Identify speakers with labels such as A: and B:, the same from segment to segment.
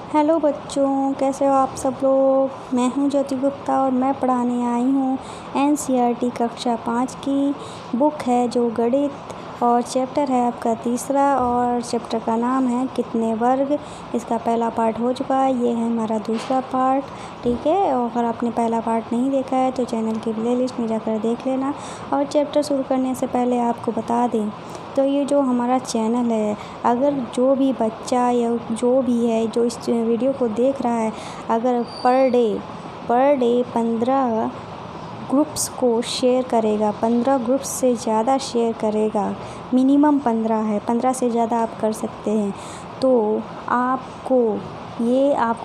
A: Hello बच्चों, कैसे हो आप सब लोग। मैं हूं ज्योति गुप्ता और मैं पढ़ाने आई हूं एनसीईआरटी कक्षा 5 की बुक है जो गणित और चैप्टर है आपका तीसरा और चैप्टर का नाम है कितने वर्ग। इसका पहला पार्ट हो चुका है, ये है हमारा दूसरा पार्ट। ठीक है, और अगर आपने पहला पार्ट नहीं देखा है तो चैनल की प्लेलिस्ट में जाकर देख लेना। और चैप्टर शुरू करने से पहले आपको बता दें तो ये जो हमारा चैनल है, अगर जो भी बच्चा या जो भी है जो इस वीडियो को देख रहा है, अगर पर डे 15 ग्रुप्स को शेयर करेगा, 15 ग्रुप्स से ज़्यादा शेयर करेगा, मिनिमम 15 है, 15 से ज़्यादा आप कर सकते हैं, तो आपको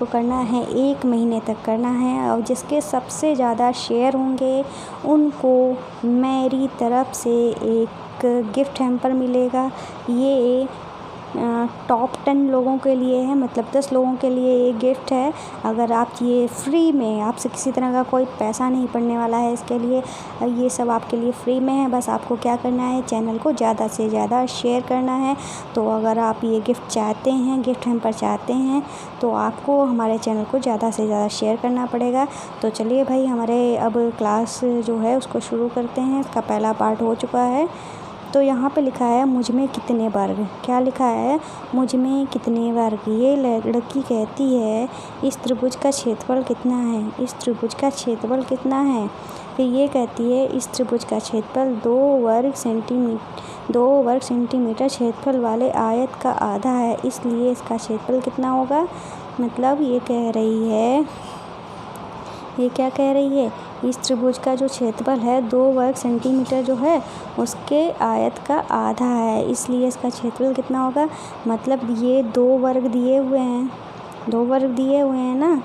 A: करना है 1 महीने तक करना है। और जिसके सबसे ज़्यादा शेयर होंगे उनको मेरी तरफ से एक गिफ्ट हैम्पर मिलेगा। ये टॉप 10 लोगों के लिए है, मतलब 10 लोगों के लिए ये गिफ्ट है। अगर आप ये फ्री में, आपसे किसी तरह का कोई पैसा नहीं पड़ने वाला है इसके लिए, ये सब आपके लिए फ्री में है। बस आपको क्या करना है, चैनल को ज़्यादा से ज़्यादा शेयर करना है। तो अगर आप ये गिफ्ट चाहते हैं, गिफ्ट हैम्पर चाहते हैं, तो आपको हमारे चैनल को ज़्यादा से ज़्यादा शेयर करना पड़ेगा। तो चलिए भाई, हमारे अब क्लास जो है उसको शुरू करते हैं। इसका पहला पार्ट हो चुका है। तो यहाँ पे लिखा है मुझ में कितने वर्ग। क्या लिखा है, मुझ में कितने वर्ग। ये लड़की कहती है इस त्रिभुज का क्षेत्रफल कितना है, इस त्रिभुज का क्षेत्रफल कितना है। फिर ये कहती है इस त्रिभुज का क्षेत्रफल 2 वर्ग सेंटीमीटर क्षेत्रफल वाले आयत का आधा है, इसलिए इसका क्षेत्रफल कितना होगा। मतलब ये क्या कह रही है, इस त्रिभुज का जो क्षेत्रफल है 2 वर्ग सेंटीमीटर जो है उसके आयत का आधा है, इसलिए इसका क्षेत्रफल कितना होगा। मतलब ये 2 वर्ग दिए हुए हैं, 2 वर्ग दिए हुए हैं ना,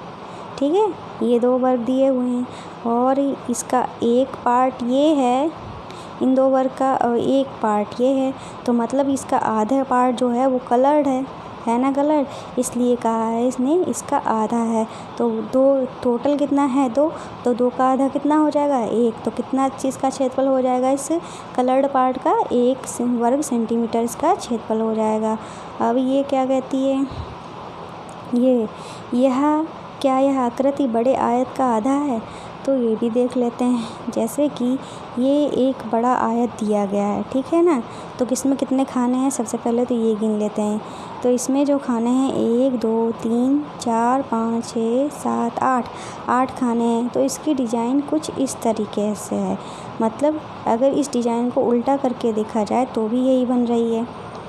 A: ठीक है, ये 2 वर्ग दिए हुए हैं और इसका एक पार्ट ये है, इन 2 वर्ग का, और एक पार्ट ये है। तो मतलब इसका आधा पार्ट जो है वो कलर्ड है ना, कलर, इसलिए कहा है इसने इसका आधा है। तो 2 टोटल कितना है, 2, तो 2 का आधा कितना हो जाएगा, 1। तो कितना चीज़ का क्षेत्रफल हो जाएगा, इस कलर्ड पार्ट का 1 वर्ग सेंटीमीटर इसका क्षेत्रफल हो जाएगा। अब ये क्या कहती है, यह आकृति बड़े आयत का आधा है। तो ये भी देख लेते हैं, जैसे कि ये एक बड़ा आयत दिया गया है, ठीक है ना। तो किसमें कितने खाने हैं, सबसे पहले तो ये गिन लेते हैं। तो इसमें जो खाने हैं 1 2 3 4 5 6 7 8 खाने हैं। तो इसकी डिज़ाइन कुछ इस तरीके से है, मतलब अगर इस डिज़ाइन को उल्टा करके देखा जाए तो भी यही बन रही है,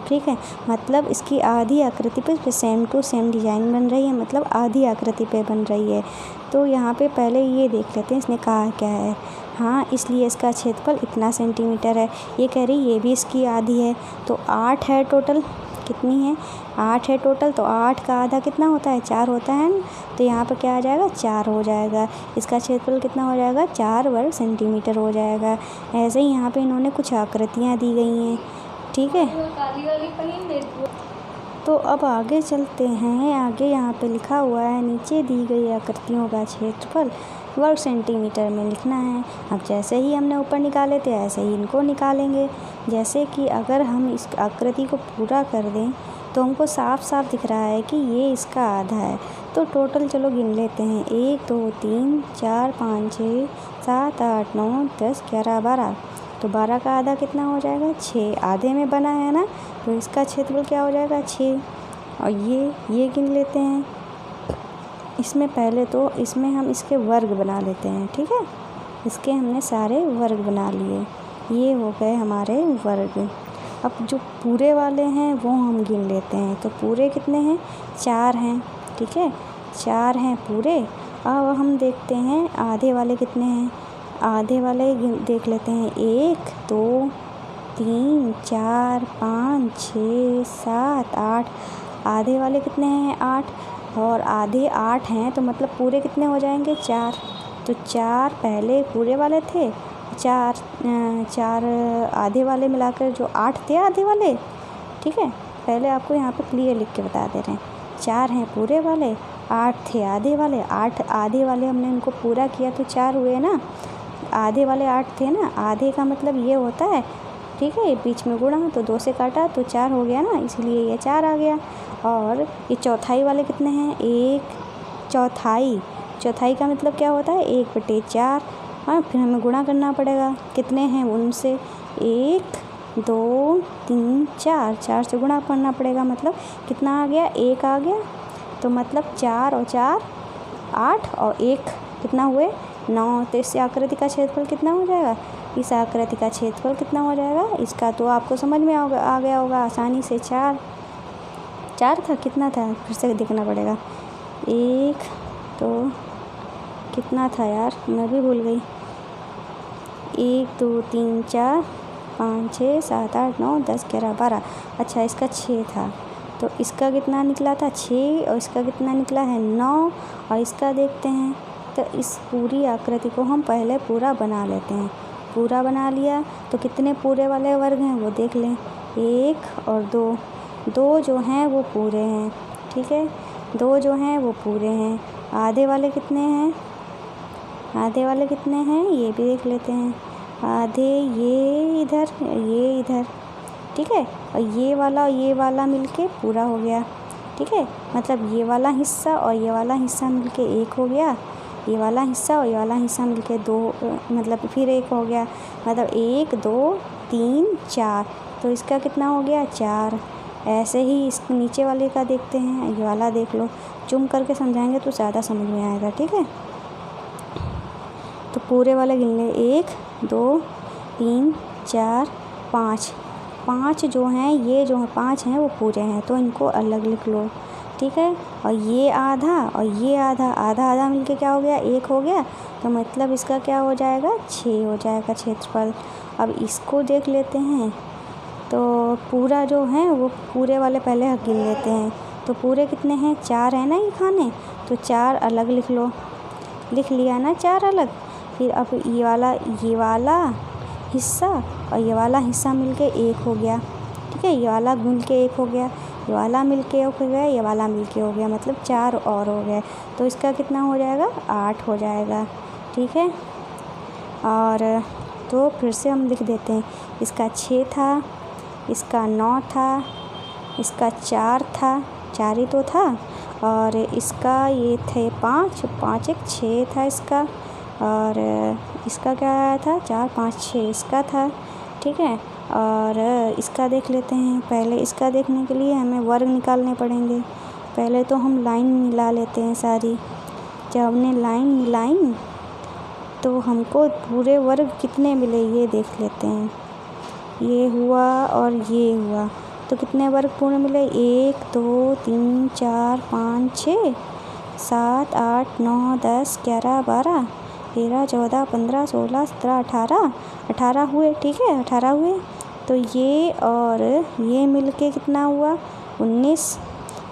A: ठीक है। मतलब इसकी आधी आकृति पे सेम टू सेम डिज़ाइन बन रही है, मतलब आधी आकृति पे बन रही है। तो यहाँ पे पहले ये देख लेते हैं इसने कहा क्या है। हाँ, इसलिए इसका क्षेत्रफल इतना सेंटीमीटर है। ये कह रही ये भी इसकी आधी है, तो 8 है टोटल। कितनी है, 8 है टोटल। तो 8 का आधा कितना होता है, 4 होता है ना। तो यहाँ पर क्या आ जाएगा, 4 हो जाएगा। इसका क्षेत्रफल कितना हो जाएगा, 4 वर्ग सेंटीमीटर हो जाएगा। ऐसे ही यहाँ पे इन्होंने कुछ आकृतियाँ दी गई हैं, ठीक है। तो अब आगे चलते हैं। आगे यहाँ पे लिखा हुआ है नीचे दी गई आकृतियों का क्षेत्रफल वर्ग सेंटीमीटर में लिखना है। अब जैसे ही हमने ऊपर निकाले थे ऐसे ही इनको निकालेंगे। जैसे कि अगर हम इस आकृति को पूरा कर दें तो हमको साफ साफ दिख रहा है कि ये इसका आधा है। तो टोटल चलो गिन लेते हैं, 1 2 3 4 5 6 7 8 9 10 11 12। तो 12 का आधा कितना हो जाएगा, 6। आधे में बना है ना, तो इसका क्षेत्रफल क्या हो जाएगा, 6। और ये गिन लेते हैं। इसमें पहले तो इसमें हम इसके वर्ग बना लेते हैं, ठीक है। इसके हमने सारे वर्ग बना लिए, ये हो गए हमारे वर्ग। अब जो पूरे वाले हैं वो हम गिन लेते हैं। तो पूरे कितने हैं, 4 हैं, ठीक है, 4 हैं पूरे। अब हम देखते हैं आधे वाले कितने हैं। आधे वाले देख लेते हैं, 1 2 3 4 5 6 7 8। आधे वाले कितने हैं, 8। और आधे 8 हैं, तो मतलब पूरे कितने हो जाएंगे, 4। तो 4 पहले पूरे वाले थे, 4 आधे वाले मिलाकर जो 8 थे आधे वाले, ठीक है। पहले आपको यहाँ पे क्लियर लिख के बता दे रहे हैं, 4 हैं पूरे वाले, 8 थे आधे वाले। 8 आधे वाले हमने इनको पूरा किया तो 4 हुए ना। आधे वाले 8 थे ना, आधे का मतलब ये होता है ठीक है, बीच में गुणा तो 2 से काटा तो 4 हो गया ना, इसलिए ये 4 आ गया। और ये चौथाई वाले कितने हैं, 1 चौथाई। चौथाई का मतलब क्या होता है, 1/4। हाँ, फिर हमें गुणा करना पड़ेगा, कितने हैं उनसे, 1 2 3 4, 4 से गुणा करना पड़ेगा, मतलब कितना आ गया, 1 आ गया। तो मतलब 4 और 4 8 और 1 कितना हुए, 9। तो इस आकृति का क्षेत्रफल कितना हो जाएगा, इस आकृति का क्षेत्रफल कितना हो जाएगा, इसका तो आपको समझ में आ गया होगा आसानी से। 4 था, कितना था, फिर से देखना पड़ेगा। 1 तो कितना था यार, मैं भी भूल गई। 1 2 3 4 5 6 7 8 9 10 11 12। अच्छा, इसका 6 था, तो इसका कितना निकला था, 6, और इसका कितना निकला है, 9। और इसका देखते हैं, तो इस पूरी आकृति को हम पहले पूरा बना लेते हैं। पूरा बना लिया तो कितने पूरे वाले वर्ग हैं वो देख लें, 1 और 2। 2 जो हैं वो पूरे हैं, ठीक है, 2 जो हैं वो पूरे हैं। आधे वाले कितने हैं, आधे वाले कितने हैं, ये भी देख लेते हैं। आधे ये इधर, ठीक है, और ये वाला मिलके पूरा हो गया, ठीक है। मतलब ये वाला हिस्सा और ये वाला हिस्सा मिलके 1 हो गया, ये वाला हिस्सा और ये वाला हिस्सा मिलके 2, मतलब फिर 1 हो गया। मतलब 1 2 3 4, तो इसका कितना हो गया, 4। ऐसे ही इस नीचे वाले का देखते हैं, ये वाला देख लो, जूम करके समझाएंगे तो ज़्यादा समझ में आएगा, ठीक है। तो पूरे वाले गिन ले, 1 2 3 4 5। 5 जो हैं, ये जो 5 हैं वो पूरे हैं, तो इनको अलग लिख लो, ठीक है। और ये आधा और ये आधा, आधा आधा मिलके क्या हो गया, 1 हो गया। तो मतलब इसका क्या हो जाएगा, 6 हो जाएगा क्षेत्रफल। अब इसको देख लेते हैं, तो पूरा जो है वो पूरे वाले पहले गिन लेते हैं। तो पूरे कितने हैं, 4 है ना ये खाने, तो 4 अलग लिख लो, लिख लिया ना 4 अलग। फिर अब ये वाला हिस्सा और ये वाला हिस्सा मिलके 1 हो गया, ठीक है। ये वाला मिल के 1 हो गया, ये वाला मिल के 1 हो गया, ये वाला मिल के हो गया, मतलब 4 और हो गए। तो इसका कितना हो जाएगा, 8 हो जाएगा, ठीक है। और तो फिर से हम लिख देते हैं, इसका 6 था, इसका 9 था, इसका 4 था, 4 ही तो था। और इसका ये थे 5, 5 1 6 था इसका। और इसका क्या आया था, 4 5 6 इसका था, ठीक है। और इसका देख लेते हैं, पहले इसका देखने के लिए हमें वर्ग निकालने पड़ेंगे। पहले तो हम लाइन मिला लेते हैं सारी। जब हमने लाइन मिलाई तो हमको पूरे वर्ग कितने मिले ये देख लेते हैं। ये हुआ और ये हुआ, तो कितने वर्ग पूरे मिले, 1 2 3 4 5 6 7 8 9 10 11 12 13 14 15 16 17 18 18 हुए, ठीक है, 18 हुए। तो ये और ये मिलके कितना हुआ, 19।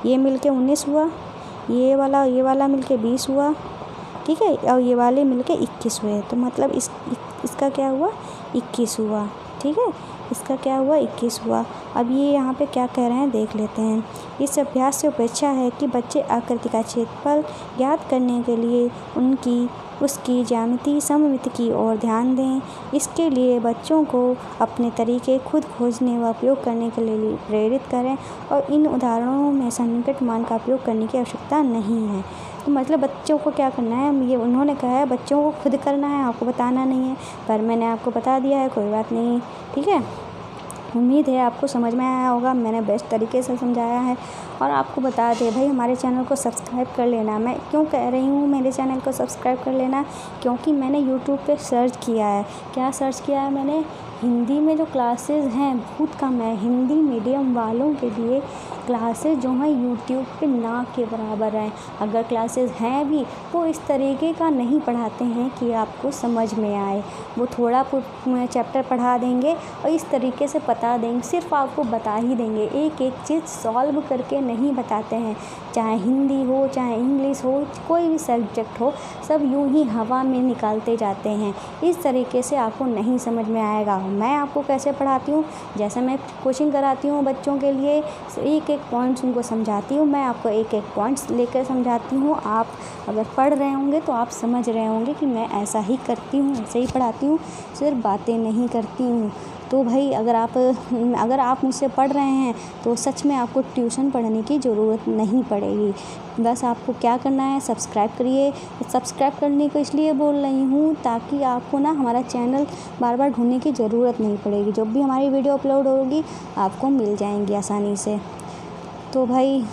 A: ये मिलके 19 हुआ, ये वाला मिलके 20 हुआ, ठीक है। और ये वाले मिलके 21 हुए। तो मतलब इसका क्या हुआ, 21 हुआ, ठीक है। इसका क्या हुआ, 21 हुआ। अब ये यहाँ पे क्या कह रहे हैं देख लेते हैं। इस अभ्यास से अपेक्षा है कि बच्चे आकृति का क्षेत्रफल ज्ञात करने के लिए उसकी ज्यामिति सममिति की ओर ध्यान दें। इसके लिए बच्चों को अपने तरीके खुद खोजने व उपयोग करने के लिए प्रेरित करें और इन उदाहरणों में सन्निकट मान का उपयोग करने की आवश्यकता नहीं है। तो मतलब बच्चों को क्या करना है, ये उन्होंने कहा है बच्चों को खुद करना है, आपको बताना नहीं है, पर मैंने आपको बता दिया है, कोई बात नहीं, ठीक है। उम्मीद है आपको समझ में आया होगा, मैंने बेस्ट तरीके से समझाया है। और आपको बता दें भाई, हमारे चैनल को सब्सक्राइब कर लेना। मैं क्यों कह रही हूँ मेरे चैनल को सब्सक्राइब कर लेना, क्योंकि मैंने यूट्यूब पे सर्च किया है। क्या सर्च किया है मैंने, हिंदी में जो क्लासेस हैं बहुत कम है, हिंदी मीडियम वालों के लिए क्लासेस जो हैं यूट्यूब पे ना के बराबर हैं। अगर क्लासेस हैं भी तो इस तरीके का नहीं पढ़ाते हैं कि आपको समझ में आए। वो थोड़ा चैप्टर पढ़ा देंगे और इस तरीके से बता देंगे, सिर्फ आपको बता ही देंगे, एक एक चीज़ सॉल्व करके नहीं बताते हैं। चाहे हिंदी हो, चाहे इंग्लिश हो, कोई भी सब्जेक्ट हो, सब यूं ही हवा में निकालते जाते हैं। इस तरीके से आपको नहीं समझ में आएगा। मैं आपको कैसे पढ़ाती हूँ, जैसे मैं कोचिंग कराती हूँ बच्चों के लिए, एक एक पॉइंट्स उनको समझाती हूँ, मैं आपको एक एक पॉइंट्स लेकर समझाती हूँ। आप अगर पढ़ रहे होंगे तो आप समझ रहे होंगे कि मैं ऐसा ही करती हूँ, ऐसे ही पढ़ाती हूँ, सिर्फ बातें नहीं करती हूँ। तो भाई अगर आप मुझसे पढ़ रहे हैं तो सच में आपको ट्यूशन पढ़ने की ज़रूरत नहीं पड़ेगी। बस आपको क्या करना है, सब्सक्राइब करिए। सब्सक्राइब करने को इसलिए बोल रही हूँ ताकि आपको ना हमारा चैनल बार बार ढूंढने की ज़रूरत नहीं पड़ेगी। जब भी हमारी वीडियो अपलोड होगी आपको मिल जाएंगी आसानी से। तो भाई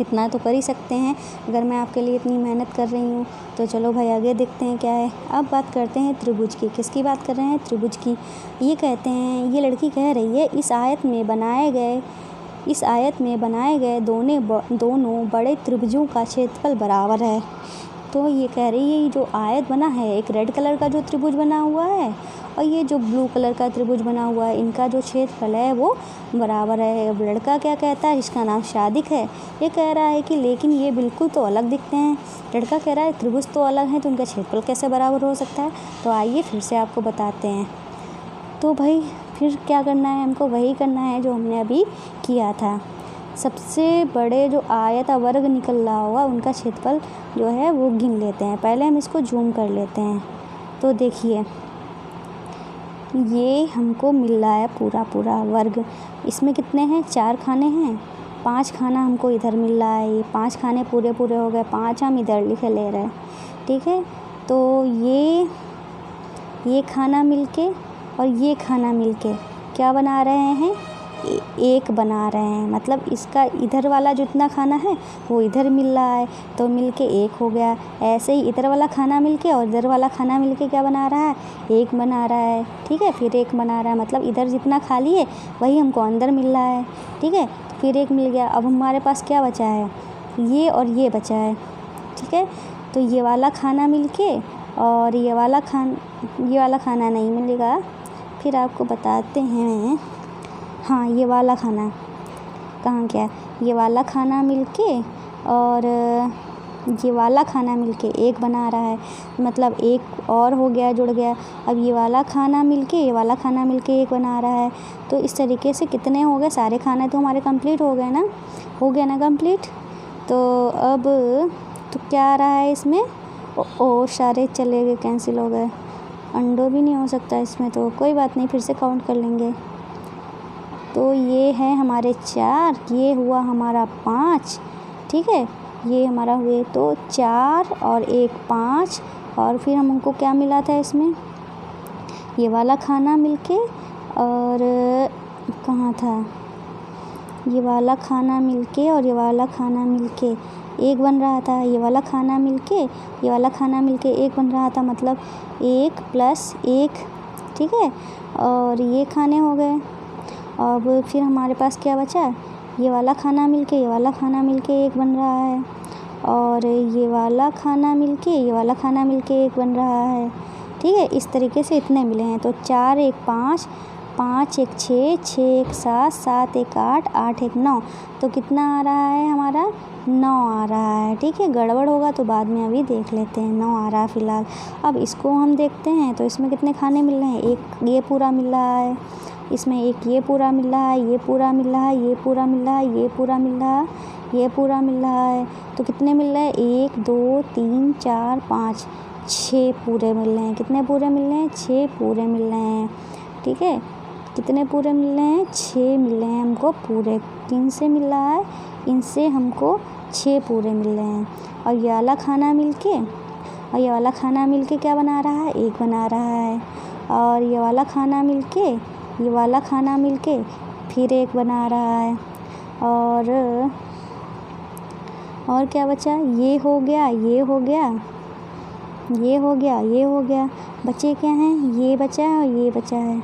A: इतना तो कर ही सकते हैं अगर मैं आपके लिए इतनी मेहनत कर रही हूँ। तो चलो भाई आगे देखते हैं क्या है। अब बात करते हैं त्रिभुज की। किसकी बात कर रहे हैं? त्रिभुज की। ये कहते हैं, ये लड़की कह रही है इस आयत में बनाए गए दोनों बड़े त्रिभुजों का क्षेत्रफल बराबर है। तो ये कह रही है जो आयत बना है, एक रेड कलर का जो त्रिभुज बना हुआ है और ये जो ब्लू कलर का त्रिभुज बना हुआ है, इनका जो क्षेत्रफल है वो बराबर है। अब लड़का क्या कहता है, इसका नाम शादिक है। ये कह रहा है कि लेकिन ये बिल्कुल तो अलग दिखते हैं। लड़का कह रहा है त्रिभुज तो अलग हैं तो उनका क्षेत्रफल कैसे बराबर हो सकता है। तो आइए फिर से आपको बताते हैं। तो भाई फिर क्या करना है, हमको वही करना है जो हमने अभी किया था। सबसे बड़े जो आयत वर्ग निकल रहा होगा उनका क्षेत्रफल जो है वो गिन लेते हैं। पहले हम इसको जूम कर लेते हैं। तो देखिए ये हमको मिल रहा है पूरा वर्ग। इसमें कितने हैं? 4 खाने हैं। 5 खाना हमको इधर मिल रहा है। ये 5 खाने पूरे हो गए। 5 हम इधर ले रहे हैं। ठीक है, तो ये खाना मिलके और ये खाना मिलके क्या बना रहे हैं? एक बना रहे हैं। मतलब इसका इधर वाला जितना खाना है वो इधर मिल रहा है तो मिलके एक हो गया। ऐसे ही इधर वाला खाना मिलके और इधर वाला खाना मिलके क्या बना रहा है? एक बना रहा है। ठीक है, फिर एक बना रहा है। मतलब इधर जितना खाली है वही हमको अंदर मिल रहा है। ठीक है, फिर एक मिल गया। अब हमारे पास क्या बचा है? ये और ये बचा है। ठीक है, तो ये वाला खाना मिलके और ये वाला खाना नहीं मिलेगा। फिर आपको बताते हैं। हाँ, ये वाला खाना कहाँ गया? ये वाला खाना मिलके और ये वाला खाना मिलके एक बना रहा है। मतलब एक और हो गया, जुड़ गया। अब ये वाला खाना मिलके ये वाला खाना मिलके एक बना रहा है। तो इस तरीके से कितने हो गए? सारे खाने तो हमारे कंप्लीट हो गए ना? हो गया ना कंप्लीट? तो अब तो क्या आ रहा है इसमें? ओ सारे चले गए, कैंसिल हो गए। अंडो भी नहीं हो सकता इसमें, तो कोई बात नहीं, फिर से काउंट कर लेंगे। तो ये है हमारे 4, ये हुआ हमारा 5। ठीक है, ये हमारा हुए तो 4 और 1 5। और फिर हमको क्या मिला था इसमें? ये वाला खाना मिलके और कहाँ था? ये वाला खाना मिलके और ये वाला खाना मिलके एक बन रहा था। ये वाला खाना मिलके ये वाला खाना मिलके एक बन रहा था। मतलब 1 + 1। ठीक है, और ये खाने हो गए। अब फिर हमारे पास क्या बचा? ये वाला खाना मिलके ये वाला खाना मिलके एक बन रहा है और ये वाला खाना मिलके ये वाला खाना मिलके एक बन रहा है। ठीक है, इस तरीके से इतने मिले हैं। तो 4 1 5, 5 1 6, 6 1 7, 7 1 8, 8 1 9। तो कितना आ रहा है हमारा? 9 आ रहा है। ठीक है, गड़बड़ होगा तो बाद में अभी देख लेते हैं। 9 आ रहा है फ़िलहाल। अब इसको हम देखते हैं तो इसमें कितने खाने मिल रहे हैं? एक ये पूरा मिल रहा है, इसमें एक ये पूरा मिल रहा है, ये पूरा मिल रहा है, ये पूरा मिल रहा है, ये पूरा मिल रहा है, ये पूरा मिल रहा है। तो कितने मिल रहे हैं? 1 2 3 4 5 6 पूरे मिल रहे हैं। कितने पूरे मिल रहे हैं? 6 पूरे मिल रहे हैं। ठीक है, कितने पूरे मिल रहे हैं? 6 मिल रहे हैं हमको पूरे। किन से मिल रहा है? इनसे हमको 6 पूरे मिल रहे हैं। और ये वाला खाना मिलके क्या बना रहा है? एक बना रहा है। और ये वाला खाना मिलके फिर एक बना रहा है। और क्या बचा? ये हो गया, ये हो गया, ये हो गया, ये हो गया। बचे क्या हैं? ये बचा है और ये बचा है।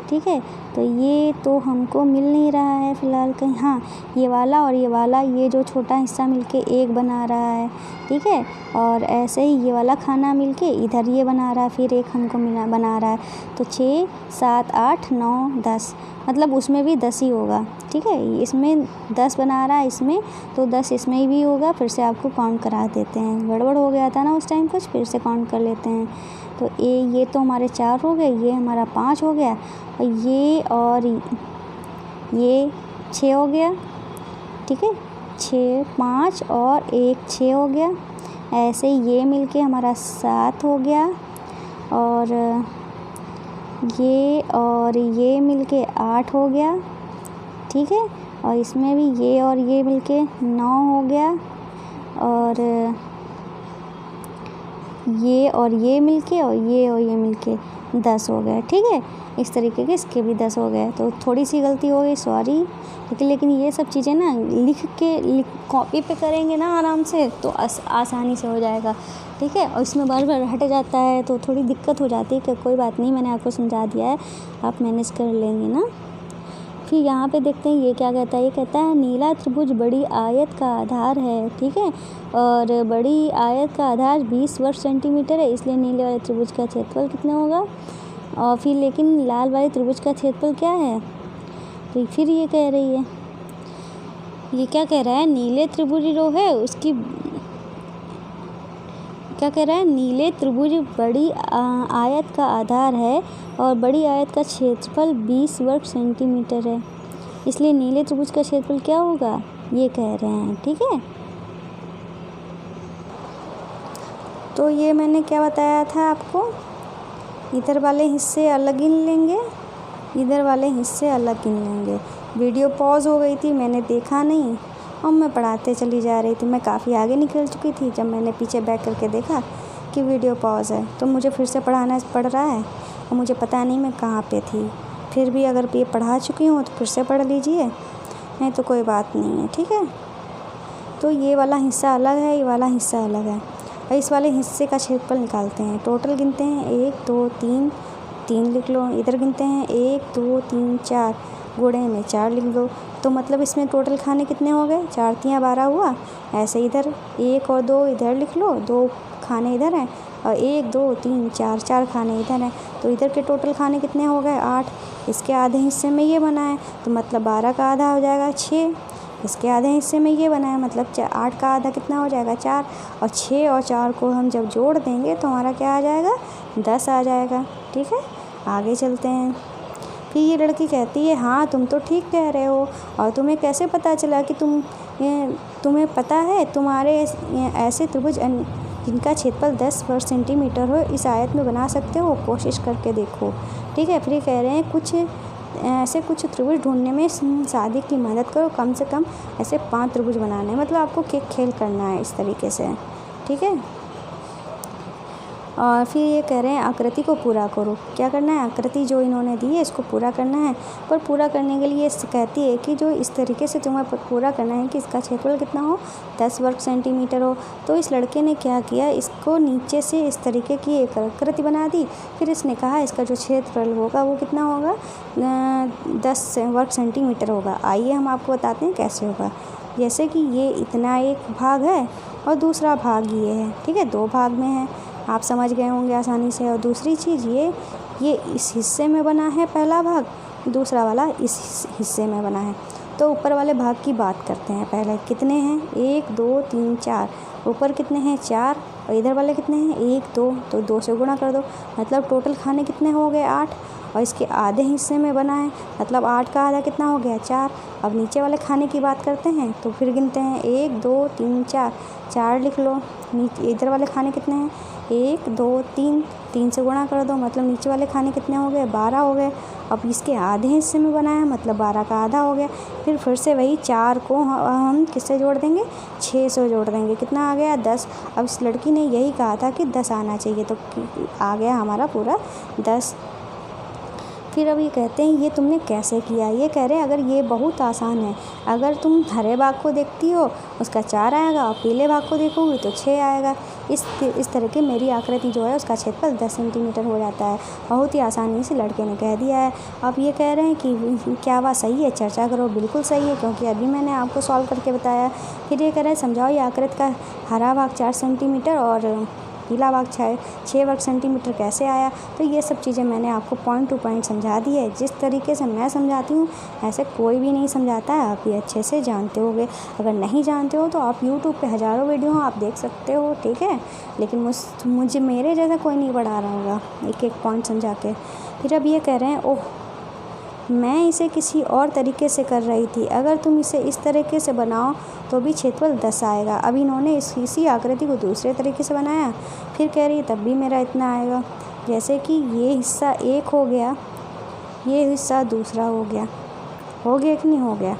A: ठीक है, तो ये तो हमको मिल नहीं रहा है फ़िलहाल कहीं। हाँ, ये वाला और ये जो छोटा हिस्सा मिलके एक बना रहा है। ठीक है, और ऐसे ही ये वाला खाना मिलके इधर ये बना रहा है, फिर एक हमको बना रहा है। तो 6 7 8 9 10, मतलब उसमें भी 10 ही होगा। ठीक है, इसमें 10 बना रहा है इसमें, तो 10 इसमें भी होगा। फिर से आपको काउंट करा देते हैं, गड़बड़ हो गया था ना उस टाइम कुछ, फिर से काउंट कर लेते हैं। तो ये तो हमारे 4 हो गए, ये हमारा 5 हो गया और ये 6 हो गया। ठीक है, 6 5 और 1 6 हो गया। ऐसे ये मिलके हमारा 7 हो गया और ये और ये मिलके 8 हो गया, ठीक है। और इसमें भी ये और ये मिलके 9 हो गया, और ये और ये मिलके और ये मिलके 10 हो गया, ठीक है। इस तरीके के इसके भी 10 हो गए। तो थोड़ी सी गलती हो गई, सॉरी। लेकिन ये सब चीज़ें ना लिख कॉपी पे करेंगे ना आराम से, तो आसानी से हो जाएगा, ठीक है। और इसमें बार बार हट जाता है तो थोड़ी दिक्कत हो जाती है, कि कोई बात नहीं, मैंने आपको समझा दिया है, आप मैनेज कर लेंगे ना। फिर यहाँ पे देखते हैं ये क्या कहता है। ये कहता है नीला त्रिभुज बड़ी आयत का आधार है, ठीक है। और बड़ी आयत का आधार 20 वर्ग सेंटीमीटर है, इसलिए नीले वाले त्रिभुज का क्षेत्रफल कितना होगा। और फिर लेकिन लाल वाले त्रिभुज का क्षेत्रफल क्या है, तो फिर ये कह रही है, ये क्या कह रहा है, नीले त्रिभुज जो है उसकी क्या कह रहा है, नीले त्रिभुज बड़ी आयत का आधार है और बड़ी आयत का क्षेत्रफल 20 वर्ग सेंटीमीटर है, इसलिए नीले त्रिभुज का क्षेत्रफल क्या होगा, ये कह रहे हैं, ठीक है। तो ये मैंने क्या बताया था आपको, इधर वाले हिस्से अलग गिन लेंगे, इधर वाले हिस्से अलग गिन लेंगे। वीडियो पॉज हो गई थी, मैंने देखा नहीं और मैं पढ़ाते चली जा रही थी। मैं काफ़ी आगे निकल चुकी थी जब मैंने पीछे बैक करके देखा कि वीडियो पॉज है, तो मुझे फिर से पढ़ाना पड़ रहा है और मुझे पता नहीं मैं कहाँ पे थी। फिर भी अगर ये पढ़ा चुकी हूँ तो फिर से पढ़ लीजिए, नहीं तो कोई बात नहीं है, ठीक है। तो ये वाला हिस्सा अलग है, ये वाला हिस्सा अलग है। और इस वाले हिस्से का क्षेत्रफल निकालते हैं। टोटल गिनते हैं 1 2 3, 3 लिख लो। इधर गिनते हैं 1 2 3 4, गुणे में 4 लिख दो। तो मतलब इसमें टोटल खाने कितने हो गए, 4 3 12 हुआ। ऐसे इधर 1 और 2 इधर लिख लो, 2 खाने इधर हैं, और 1 2 3 4, 4 खाने इधर हैं। तो इधर के टोटल खाने कितने हो गए, 8। इसके आधे हिस्से में ये बना है, तो मतलब 12 का आधा हो जाएगा 6। इसके आधे हिस्से में ये बना है, मतलब 8 का आधा कितना हो जाएगा, 4। और 6 और 4 को हम जब जोड़ देंगे तो हमारा क्या आ जाएगा, 10 आ जाएगा, ठीक है। आगे चलते हैं। फिर ये लड़की कहती है, हाँ तुम तो ठीक कह रहे हो, और तुम्हें कैसे पता चला कि तुम्हें पता है, तुम्हारे ऐसे त्रिभुज जिनका क्षेत्रफल 10 वर्ग सेंटीमीटर हो इस आयत में बना सकते हो, कोशिश करके देखो, ठीक है। फिर ये कह रहे हैं ऐसे कुछ त्रिभुज ढूंढने में सादिक की मदद करो, कम से कम ऐसे 5 त्रिभुज बनाने, मतलब आपको खेल करना है इस तरीके से, ठीक है। और फिर ये कह रहे हैं आकृति को पूरा करो। क्या करना है, आकृति जो इन्होंने दी है इसको पूरा करना है। पर पूरा करने के लिए कहती है कि जो इस तरीके से तुम्हें पूरा करना है कि इसका क्षेत्रफल कितना हो, 10 वर्ग सेंटीमीटर हो। तो इस लड़के ने क्या किया, इसको नीचे से इस तरीके की एक आकृति बना दी। फिर इसने कहा इसका जो क्षेत्रफल होगा वो कितना होगा, 10 वर्ग सेंटीमीटर होगा। आइए हम आपको बताते हैं कैसे होगा। जैसे कि ये इतना एक भाग है और दूसरा भाग ये है, ठीक है, 2 भाग में है, आप समझ गए होंगे आसानी से। और दूसरी चीज़ ये इस हिस्से में बना है पहला भाग, दूसरा वाला इस हिस्से में बना है। तो ऊपर वाले भाग की बात करते हैं पहले, कितने हैं, 1 2 3 4। ऊपर कितने हैं, 4, और इधर वाले कितने हैं, 1 2, तो 2 से गुणा कर दो, मतलब टोटल खाने कितने हो गए, 8। और इसके आधे हिस्से में बना है, मतलब 8 का आधा कितना हो गया, 4। अब नीचे वाले खाने की बात करते हैं, तो फिर गिनते हैं 1 2 3 4, 4 लिख लो। नीचे इधर वाले खाने कितने हैं, 1 2 3, 3 से गुणा कर दो, मतलब नीचे वाले खाने कितने हो गए, 12 हो गए। अब इसके आधे हिस्से में बना है, मतलब 12 का आधा हो गया। फिर से वही 4 को हम किससे जोड़ देंगे, 6 से जोड़ देंगे, कितना आ गया, 10। अब इस लड़की ने यही कहा था कि 10 आना चाहिए, तो आ गया हमारा पूरा 10। फिर अब ये कहते हैं ये तुमने कैसे किया। ये कह रहे हैं अगर ये बहुत आसान है, अगर तुम हरे भाग को देखती हो उसका 4 आएगा और पीले भाग को देखोगी तो 6 आएगा। इस तरह की मेरी आकृति जो है उसका क्षेत्रफल 10 सेंटीमीटर हो जाता है। बहुत ही आसानी से लड़के ने कह दिया है। अब ये कह रहे हैं कि क्या बात सही है, चर्चा करो। बिल्कुल सही है, क्योंकि अभी मैंने आपको सॉल्व करके बताया। फिर ये कह रहे हैं समझाओ ये आकृति का हरा भाग 4 सेंटीमीटर और पीला भाग 6 वर्ग सेंटीमीटर कैसे आया। तो ये सब चीज़ें मैंने आपको पॉइंट टू पॉइंट समझा दी है। जिस तरीके से मैं समझाती हूँ ऐसे कोई भी नहीं समझाता है, आप ये अच्छे से जानते होगे। अगर नहीं जानते हो तो आप यूट्यूब पे हज़ारों वीडियो आप देख सकते हो, ठीक है, लेकिन मुझे मेरे जैसा कोई नहीं पढ़ा रहा होगा एक एक पॉइंट समझा के। फिर अब ये कह रहे हैं ओह मैं इसे किसी और तरीके से कर रही थी, अगर तुम इसे इस तरीके से बनाओ तो भी क्षेत्रफल 10 आएगा। अब इन्होंने इसी आकृति को दूसरे तरीके से बनाया, फिर कह रही है तब भी मेरा इतना आएगा। जैसे कि ये हिस्सा एक हो गया, ये हिस्सा दूसरा हो गया कि नहीं हो गया।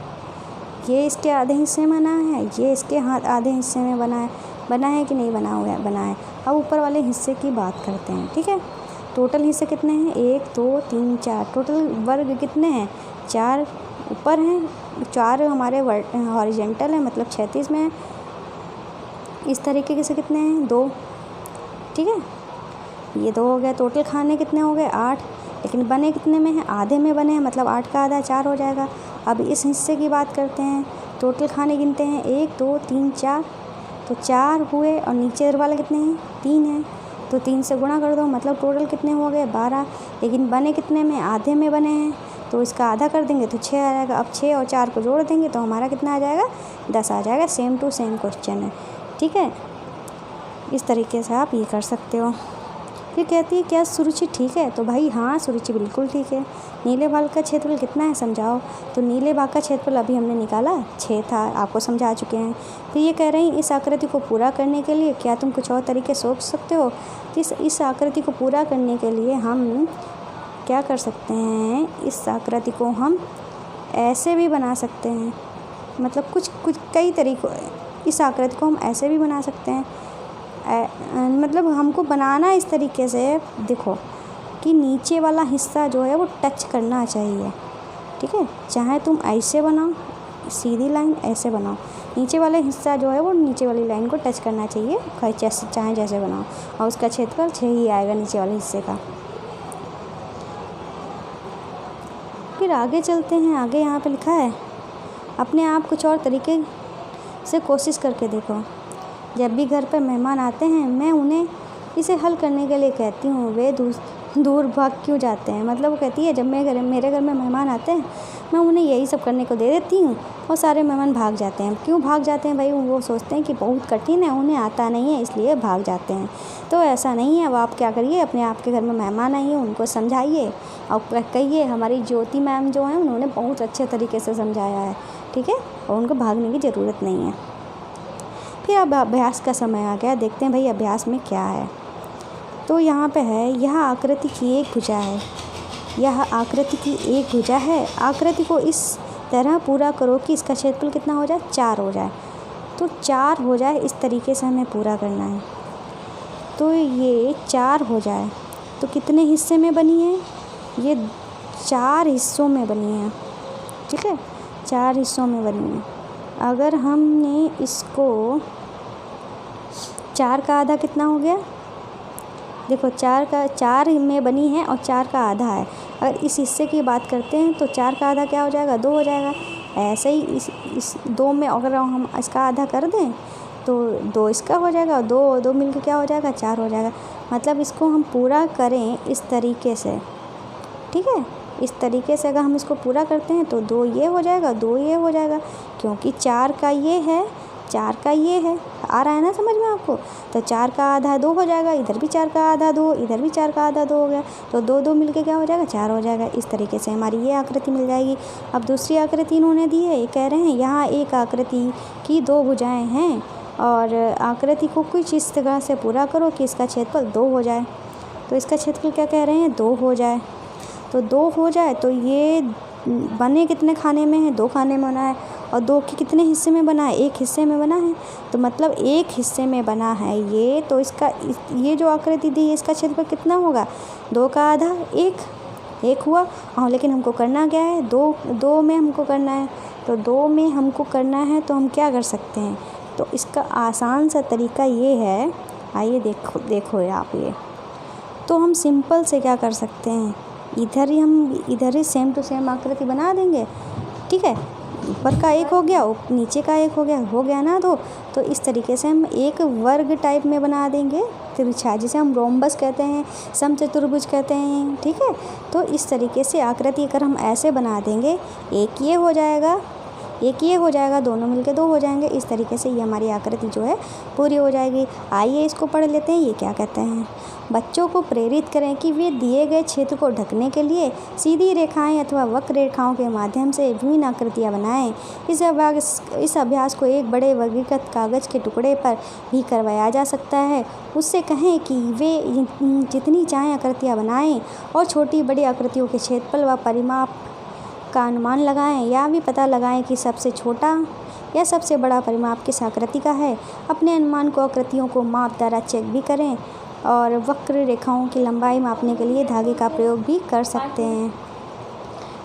A: ये इसके आधे हिस्से में बना है, ये इसके आधे हिस्से में बना है कि नहीं बना है। अब ऊपर वाले हिस्से की बात करते हैं, ठीक है। टोटल हिस्से कितने हैं, 1 2 3 4। टोटल वर्ग कितने हैं, 4 ऊपर हैं, 4 हमारे हॉरिजेंटल है, मतलब 36 में है। इस तरीके से कितने हैं, 2, ठीक है। ये 2 हो गया। टोटल खाने कितने हो गए, 8, लेकिन बने कितने में हैं, आधे में बने हैं, मतलब 8 का आधा 4 हो जाएगा। अब इस हिस्से की बात करते हैं। टोटल खाने गिनते हैं, 1 2 3 4, तो 4 हुए और नीचे वाले कितने हैं, 3 हैं, तो 3 से गुणा कर दो, मतलब टोटल कितने हो गए, 12। लेकिन बने कितने में, आधे में बने हैं, तो इसका आधा कर देंगे तो 6 आ जाएगा। अब 6 और 4 को जोड़ देंगे तो हमारा कितना आ जाएगा, 10 आ जाएगा। सेम टू सेम क्वेश्चन है, ठीक है। इस तरीके से आप ये कर सकते हो। फिर कहती है क्या सुरुचि ठीक है, तो भाई हाँ, सुरुचि बिल्कुल ठीक है। नीले भाग का क्षेत्रफल कितना है, समझाओ। तो नीले भाग का क्षेत्रफल अभी हमने निकाला 6 था, आपको समझा चुके हैं। फिर ये कह रहे हैं इस आकृति को पूरा करने के लिए क्या तुम कुछ और तरीके सोच सकते हो। इस आकृति को पूरा करने के लिए हम क्या कर सकते हैं, इस आकृति को हम ऐसे भी बना सकते हैं, मतलब कुछ कई तरीक़ों, इस आकृति को हम ऐसे भी बना सकते हैं। मतलब हमको बनाना इस तरीके से, देखो कि नीचे वाला हिस्सा जो है वो टच करना चाहिए, ठीक है। चाहे तुम ऐसे बनाओ, सीधी लाइन ऐसे बनाओ, नीचे वाला हिस्सा जो है वो नीचे वाली लाइन को टच करना चाहिए, चाहे जैसे बनाओ, और उसका क्षेत्रफल 6 ही आएगा नीचे वाले हिस्से का। फिर आगे चलते हैं। आगे यहाँ पे लिखा है अपने आप कुछ और तरीके से कोशिश करके देखो। जब भी घर पर मेहमान आते हैं मैं उन्हें इसे हल करने के लिए कहती हूँ, वे दूर भाग क्यों जाते हैं। मतलब वो कहती है जब मेरे घर में मेहमान आते हैं मैं उन्हें यही सब करने को दे देती हूँ और सारे मेहमान भाग जाते हैं। क्यों भाग जाते हैं भाई, वो सोचते हैं कि बहुत कठिन है, उन्हें आता नहीं है, इसलिए भाग जाते हैं। तो ऐसा नहीं है। अब आप क्या करिए, अपने आपके घर में मेहमान आइए, उनको समझाइए और कहिए हमारी ज्योति मैम जो हैं उन्होंने बहुत अच्छे तरीके से समझाया है, ठीक है, और उनको भागने की ज़रूरत नहीं है। फिर अब अभ्यास का समय आ गया। देखते हैं भाई अभ्यास में क्या है। तो यहाँ पे है, यह आकृति की एक भुजा है, यह आकृति की एक भुजा है। आकृति को इस तरह पूरा करो कि इसका क्षेत्रफल कितना हो जाए, 4 हो जाए। तो 4 हो जाए इस तरीके से हमें पूरा करना है। तो ये 4 हो जाए तो कितने हिस्से में बनी है, ये 4 हिस्सों में बनी है, ठीक है, 4 हिस्सों में बनी है। अगर हमने इसको 4 का आधा कितना हो गया, देखो 4 में बनी है और 4 का आधा है। अगर इस हिस्से की बात करते हैं तो 4 का आधा क्या हो जाएगा, 2 हो जाएगा। ऐसे ही इस 2 में अगर हम इसका आधा कर दें तो 2 इसका हो जाएगा और 2 मिलकर क्या हो जाएगा, 4 हो जाएगा। मतलब इसको हम पूरा करें इस तरीके से, ठीक है, इस तरीके से अगर हम इसको पूरा करते हैं तो 2 ये हो जाएगा, 2 ये हो जाएगा, क्योंकि 4 का ये है, 4 का ये है। आ रहा है ना समझ में आपको। तो 4 का आधा 2 हो जाएगा, इधर भी 4 का आधा 2, इधर भी 4 का आधा 2 हो गया, तो 2 मिलके क्या हो जाएगा, 4 हो जाएगा। इस तरीके से हमारी ये आकृति मिल जाएगी। अब दूसरी आकृति इन्होंने दी है, ये कह रहे हैं यहाँ एक आकृति की 2 भुजाएं हैं और आकृति को कुछ इस तरह से पूरा करो कि इसका क्षेत्रफल 2 हो जाए। तो इसका क्षेत्रफल क्या कह रहे हैं, 2 हो जाए। तो 2 हो जाए तो ये बने कितने खाने में है, 2 खाने में बना है, और 2 के कितने हिस्से में बना है, 1 हिस्से में बना है। तो मतलब 1 हिस्से में बना है ये, तो इसका ये जो आकृति दी है इसका क्षेत्रफल कितना होगा, 2 का आधा 1 हुआ। हाँ, लेकिन हमको करना क्या है, 2 में हमको करना है। तो 2 में हमको करना है तो हम क्या कर सकते हैं, तो इसका आसान सा तरीका ये है, आइए देखो आप ये। तो हम सिंपल से क्या कर सकते हैं, इधर ही सेम टू सेम आकृति बना देंगे, ठीक है। ऊपर का 1 हो गया, नीचे का 1 हो गया ना 2। तो इस तरीके से हम एक वर्ग टाइप में बना देंगे त्रिभुज, जिसे हम रोम्बस कहते हैं, समचतुर्भुज कहते हैं, ठीक है। तो इस तरीके से आकृति अगर हम ऐसे बना देंगे, एक ये हो जाएगा, एक ये हो जाएगा, दोनों मिलके 2 हो जाएंगे। इस तरीके से ये हमारी आकृति जो है पूरी हो जाएगी। आइए इसको पढ़ लेते हैं, ये क्या कहते हैं। बच्चों को प्रेरित करें कि वे दिए गए क्षेत्र को ढकने के लिए सीधी रेखाएं अथवा वक्र रेखाओं के माध्यम से विभिन्न आकृतियाँ बनाएं। इस अभ्यास को एक बड़े वर्गीकृत कागज़ के टुकड़े पर भी करवाया जा सकता है। उससे कहें कि वे जितनी चाहें आकृतियाँ बनाएं और छोटी बड़ी आकृतियों के क्षेत्रफल व परिमाप का अनुमान लगाएं या भी पता लगाएं कि सबसे छोटा या सबसे बड़ा परिमाप किस आकृति का है। अपने अनुमान को आकृतियों को माप द्वारा चेक भी करें और वक्र रेखाओं की लंबाई मापने के लिए धागे का प्रयोग भी कर सकते हैं।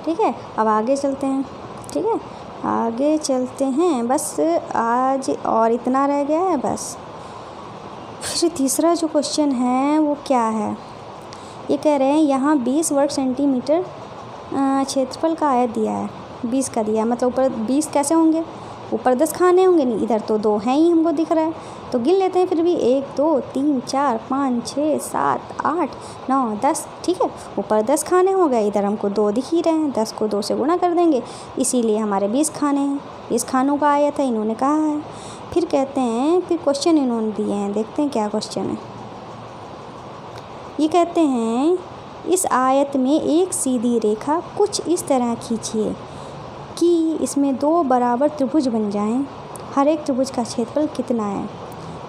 A: ठीक है, अब आगे चलते हैं। ठीक है, आगे चलते हैं। बस आज और इतना रह गया है बस। फिर तीसरा जो क्वेश्चन है वो क्या है, ये कह रहे हैं यहाँ 20 वर्ग सेंटीमीटर क्षेत्रफल का आयत दिया है, 20 का दिया है, मतलब ऊपर 20 कैसे होंगे, ऊपर 10 खाने होंगे, नहीं इधर तो 2 हैं ही हमको दिख रहा है, तो गिन लेते हैं फिर भी 1 2 3 4 5 6 7 8 9 10। ठीक है, ऊपर 10 खाने हो गए, इधर हमको 2 दिख ही रहे हैं, 10 को 2 से गुणा कर देंगे, इसीलिए हमारे 20 खाने हैं। 20 खानों का आयत है, इन्होंने कहा है। फिर कहते हैं, फिर क्वेश्चन इन्होंने दिए हैं, देखते हैं क्या क्वेश्चन है। ये कहते हैं इस आयत में एक सीधी रेखा कुछ इस तरह खींचिए कि इसमें 2 बराबर त्रिभुज बन जाएं। हर एक त्रिभुज का क्षेत्रफल कितना है।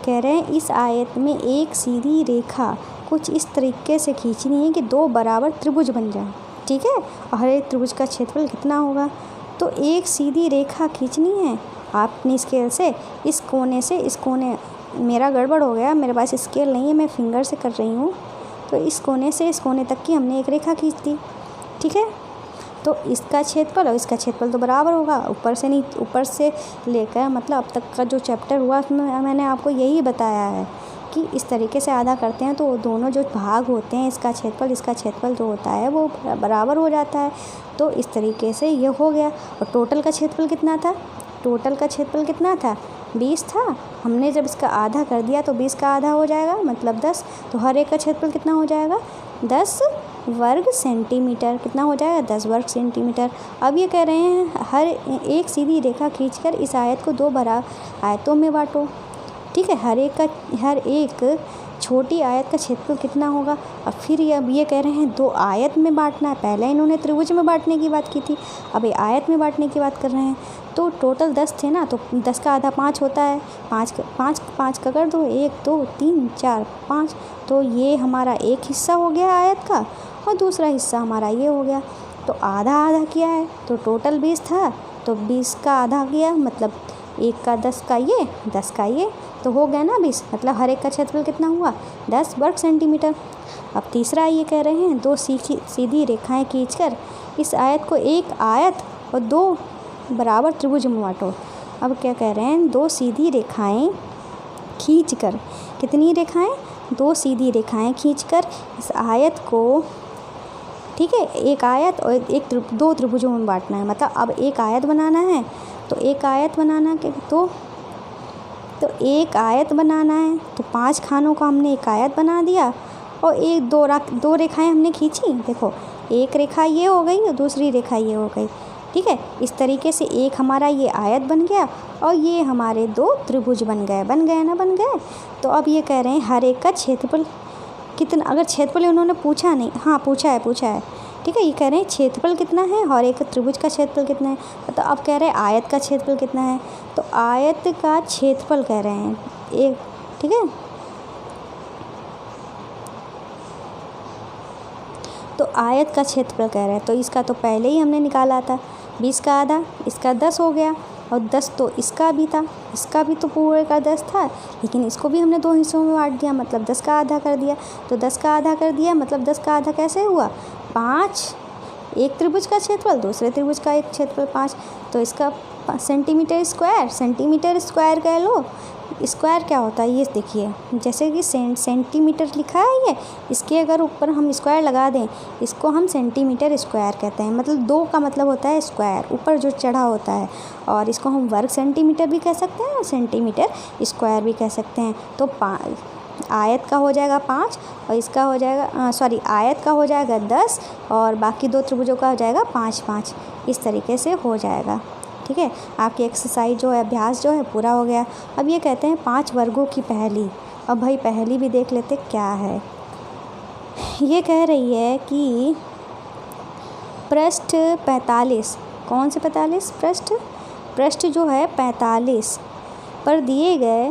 A: कह रहे हैं इस आयत में एक सीधी रेखा कुछ इस तरीके से खींचनी है कि 2 बराबर त्रिभुज बन जाए। ठीक है, और हर एक त्रिभुज का क्षेत्रफल कितना होगा। तो एक सीधी रेखा खींचनी है, आप अपनी स्केल से इस कोने, मेरा गड़बड़ हो गया, मेरे पास स्केल नहीं है, मैं फिंगर से कर रही हूँ, तो इस कोने से इस कोने तक की हमने एक रेखा खींच दी। ठीक है, तो इसका क्षेत्रफल और इसका क्षेत्रफल तो बराबर होगा, ऊपर से नहीं, ऊपर से लेकर मतलब अब तक का जो चैप्टर हुआ उसमें मैंने आपको यही बताया है कि इस तरीके से आधा करते हैं तो दोनों जो भाग होते हैं, इसका क्षेत्रफल जो होता है वो बराबर हो जाता है। तो इस तरीके से ये हो गया। और टोटल का क्षेत्रफल कितना था, 20 था। हमने जब इसका आधा कर दिया तो 20 का आधा हो जाएगा, मतलब 10। तो हर एक का क्षेत्रफल कितना हो जाएगा, 10 वर्ग सेंटीमीटर। कितना हो जाएगा, 10 वर्ग सेंटीमीटर। अब ये कह रहे हैं हर एक सीधी रेखा खींचकर इस आयत को 2 बराबर आयतों में बांटो। ठीक है, हर एक छोटी आयत का क्षेत्रफल कितना होगा। अब फिर अब ये कह रहे हैं 2 आयत में बांटना है। पहले इन्होंने त्रिभुज में बांटने की बात की थी, अब ये आयत में बांटने की बात कर रहे हैं। तो टोटल 10 थे ना, तो 10 का आधा 5 होता है। 5 का कर दो, 1 2 3 4 5। तो ये हमारा एक हिस्सा हो गया आयत का और दूसरा हिस्सा हमारा ये हो गया। तो आधा आधा किया है, तो टोटल 20 था, तो 20 का आधा किया, मतलब 1 का 10 का ये, 10 का ये, तो हो गया ना 20। मतलब हर एक का क्षेत्रफल कितना हुआ, 10 वर्ग सेंटीमीटर। अब तीसरा ये कह रहे हैं 2 सीधी रेखाएं खींचकर इस आयत को एक आयत और 2 बराबर त्रिभुज में बांटो। अब क्या कह रहे हैं, 2 सीधी रेखाएं खींचकर, कितनी रेखाएं, 2 सीधी रेखाएं खींचकर इस आयत को, ठीक है, एक आयत और 2 त्रिभुजों में बांटना है। मतलब अब एक आयत बनाना है, तो एक आयत बनाना के तो एक आयत बनाना है, तो 5 खानों का हमने एक आयत बना दिया और 2 रेखाएं हमने खींची। देखो, एक रेखा ये हो गई और दूसरी रेखा ये हो गई। ठीक है, इस तरीके से एक हमारा ये आयत बन गया और ये हमारे 2 त्रिभुज बन गए। तो अब ये कह रहे हैं हर एक का क्षेत्रफल कितना, अगर क्षेत्रफल उन्होंने पूछा नहीं, हाँ पूछा है। ठीक है, ये कह रहे हैं क्षेत्रफल कितना है और एक त्रिभुज का क्षेत्रफल कितना है। तो अब कह रहे हैं आयत का क्षेत्रफल कितना है, तो आयत का क्षेत्रफल कह रहे हैं एक। ठीक है, तो आयत का क्षेत्रफल कह रहे हैं, तो इसका तो पहले ही हमने निकाला था, 20 का आधा, इसका 10 हो गया, और 10 तो इसका भी था, इसका भी तो पूरे का 10 था, लेकिन इसको भी हमने 2 हिस्सों में बांट दिया, मतलब 10 का आधा कर दिया। तो 10 का आधा कर दिया, मतलब 10 का आधा कैसे हुआ, 5। एक त्रिभुज का क्षेत्रफल, दूसरे त्रिभुज का एक क्षेत्रफल 5, तो इसका सेंटीमीटर स्क्वायर कह लो। स्क्वायर क्या होता है, ये देखिए, जैसे कि सेंटीमीटर लिखा है ये, इसके अगर ऊपर हम स्क्वायर लगा दें, इसको हम सेंटीमीटर स्क्वायर कहते हैं। मतलब 2 का मतलब होता है स्क्वायर, ऊपर जो चढ़ा होता है, और इसको हम वर्ग सेंटीमीटर भी कह सकते हैं और सेंटीमीटर स्क्वायर भी कह सकते हैं। तो आयत का हो जाएगा 5 और इसका हो जाएगा आयत का हो जाएगा 10 और बाकी 2 त्रिभुजों का हो जाएगा 5 5। इस तरीके से हो जाएगा। ठीक है, आपकी एक्सरसाइज जो है, अभ्यास जो है पूरा हो गया। अब ये कहते हैं 5 वर्गों की पहेली। अब भाई पहेली भी देख लेते क्या है। ये कह रही है कि पृष्ठ 45, कौन से 45 पृष्ठ जो है 45 पर दिए गए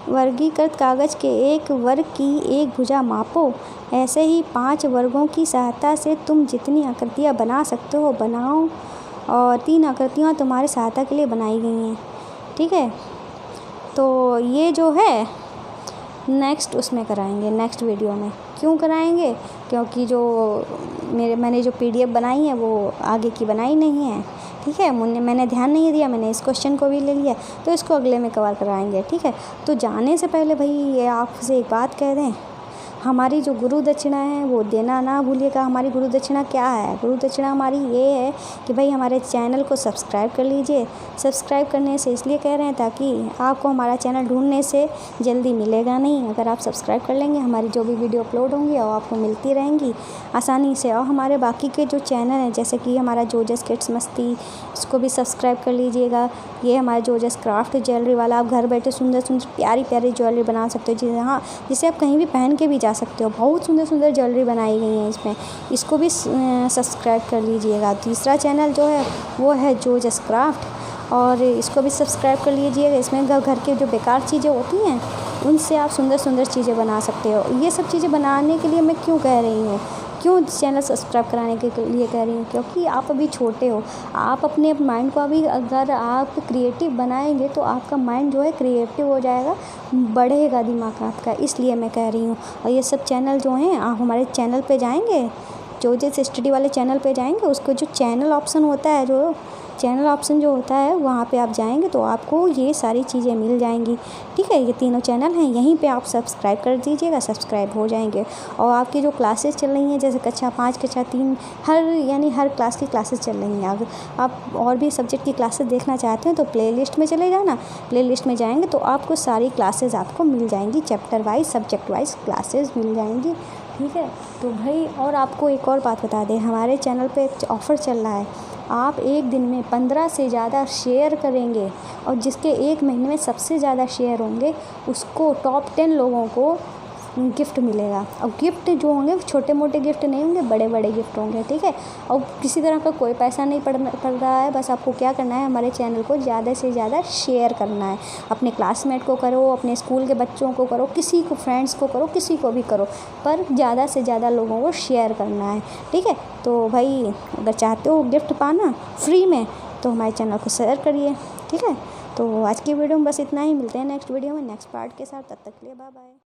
A: वर्गीकृत कागज़ के एक वर्ग की एक भुजा मापो। ऐसे ही 5 वर्गों की सहायता से तुम जितनी आकृतियाँ बना सकते हो बनाओ, और 3 आकृतियाँ तुम्हारी सहायता के लिए बनाई गई हैं। ठीक है, तो ये जो है नेक्स्ट उसमें कराएंगे, नेक्स्ट वीडियो में। क्यों कराएंगे? क्योंकि जो मैंने जो PDF बनाई है वो आगे की बनाई नहीं है। ठीक है, मैंने ध्यान नहीं दिया, मैंने इस क्वेश्चन को भी ले लिया, तो इसको अगले में कवर कराएंगे। ठीक है, तो जाने से पहले भाई ये आपसे एक बात कह दें, हमारी जो गुरु दक्षिणा है वो देना ना भूलिएगा। हमारी गुरु दक्षिणा क्या है? गुरु दक्षिणा हमारी ये है कि भाई हमारे चैनल को सब्सक्राइब कर लीजिए। सब्सक्राइब करने से इसलिए कह रहे हैं ताकि आपको हमारा चैनल ढूंढने से जल्दी मिलेगा नहीं। अगर आप सब्सक्राइब कर लेंगे, हमारी जो भी वीडियो अपलोड होंगी वो आपको मिलती रहेंगी आसानी से। और हमारे बाकी के जो चैनल हैं, जैसे कि हमारा जोजस किड्स मस्ती, इसको भी सब्सक्राइब कर लीजिएगा। ये हमारा जोजस क्राफ्ट ज्वेलरी वाला, आप घर बैठे सुंदर सुंदर प्यारी प्यारी ज्वेलरी बना सकते हो, जिसे आप कहीं भी पहन के भी जा सकते हो। बहुत सुंदर सुंदर ज्वेलरी बनाई गई है इसमें, इसको भी सब्सक्राइब कर लीजिएगा। तीसरा चैनल जो है वो है जोजस क्राफ्ट, और इसको भी सब्सक्राइब कर लीजिएगा। इसमें घर के जो बेकार चीज़ें होती हैं उनसे आप सुंदर सुंदर चीज़ें बना सकते हो। ये सब चीज़ें बनाने के लिए मैं क्यों कह रही हूँ, क्यों चैनल सब्सक्राइब कराने के लिए कह रही हूँ? क्योंकि आप अभी छोटे हो, आप अपने माइंड को अभी अगर आप क्रिएटिव बनाएंगे तो आपका माइंड जो है क्रिएटिव हो जाएगा, बढ़ेगा दिमाग आपका, इसलिए मैं कह रही हूँ। और ये सब चैनल जो हैं, आप हमारे चैनल पे जाएंगे, जोजस स्टडी वाले चैनल पे जाएंगे, उसको जो चैनल ऑप्शन होता है, जो चैनल ऑप्शन जो होता है वहाँ पे आप जाएंगे तो आपको ये सारी चीज़ें मिल जाएंगी। ठीक है, ये तीनों चैनल हैं, यहीं पे आप सब्सक्राइब कर दीजिएगा, सब्सक्राइब हो जाएंगे। और आपकी जो क्लासेस चल रही हैं, जैसे कक्षा 5, कक्षा 3, हर क्लास की क्लासेस चल रही हैं। अगर आप और भी सब्जेक्ट की क्लासेस देखना चाहते हैं तो प्लेलिस्ट में चले जाना। प्लेलिस्ट में जाएंगे तो आपको सारी क्लासेस आपको मिल जाएंगी, chapter wise, subject wise classes मिल जाएंगी। ठीक है, तो भाई और आपको एक और बात बता दें, हमारे चैनल पे एक ऑफ़र चल रहा है। आप एक दिन में 15 से ज़्यादा शेयर करेंगे और जिसके एक महीने में सबसे ज़्यादा शेयर होंगे उसको टॉप 10 लोगों को गिफ्ट मिलेगा। और गिफ्ट जो होंगे छोटे मोटे गिफ्ट नहीं होंगे, बड़े बड़े गिफ्ट होंगे। ठीक है, और किसी तरह का कोई पैसा नहीं पड़ रहा है, बस आपको क्या करना है, हमारे चैनल को ज़्यादा से ज़्यादा शेयर करना है। अपने क्लासमेट को करो, अपने स्कूल के बच्चों को करो, किसी को, फ्रेंड्स को करो, किसी को भी करो, पर ज़्यादा से ज़्यादा लोगों को शेयर करना है। ठीक है, तो भाई अगर चाहते हो गिफ्ट पाना फ्री में तो हमारे चैनल को शेयर करिए। ठीक है, तो आज की वीडियो में बस इतना ही, मिलते हैं नेक्स्ट वीडियो में नेक्स्ट पार्ट के साथ। तब तक के लिए बाय बाय।